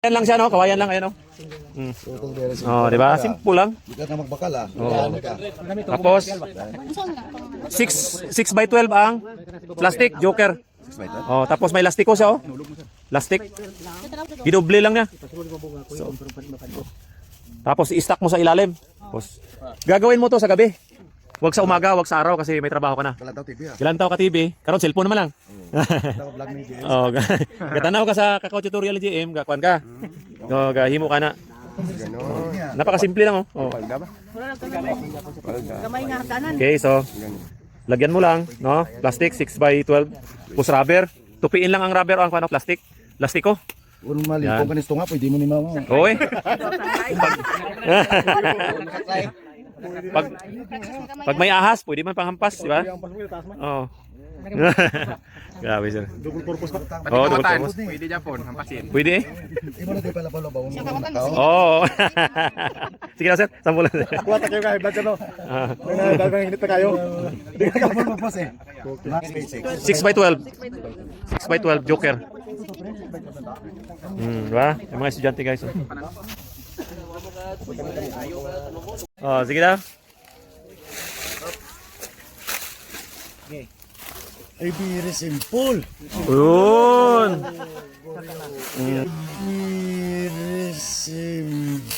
Yan lang siya, no? Kawayan lang, ayan, no? Oh, di ba? Simple lang. Hindi ka na magbakal ah. Oh. Tapos 6 by 12 ang plastic joker. Oh, tapos may lastiko siya, oh. Plastic. Gidoble lang niya. So, tapos i-stack mo sa ilalim. Tapos gagawin mo to sa gabi. Huwag sa umaga, huwag sa araw kasi may trabaho ka na. Kalataw TV ah. Kilantaw ka TV, karon cellphone naman lang. Vlog ni JM. Oh, gatanaw ka sa Kakao Tutorial GM, gakuan ka. Oh, gahimo ka na. Napakasimple lang, oh. Oh. Okay, so lagyan mo lang, no? Plastic 6 by 12. Tapos rubber. Tupiin lang ang rubber o ang ano, plastic. Plastiko. Kung malipong ka nisto nga, pwede mo ni mama. Oy. Pag may ahas, pwede man panghampas, di ba? Oo. Grabe sir. Double purpose ba? Oo, double purpose. Pwede Japon, hampasin. Pwede eh. Iba na tayo pala pala ba? Oo. Sige na sir, sample lang. Kuwata kayo kahit ba't ano? Dagang hinit na kayo. Hindi ka double purpose eh. 6 by 12. 6 by 12 joker. Diba? Yung mga estudyante guys. Oh, sige na. Ay, very simple. Yun. Very simple.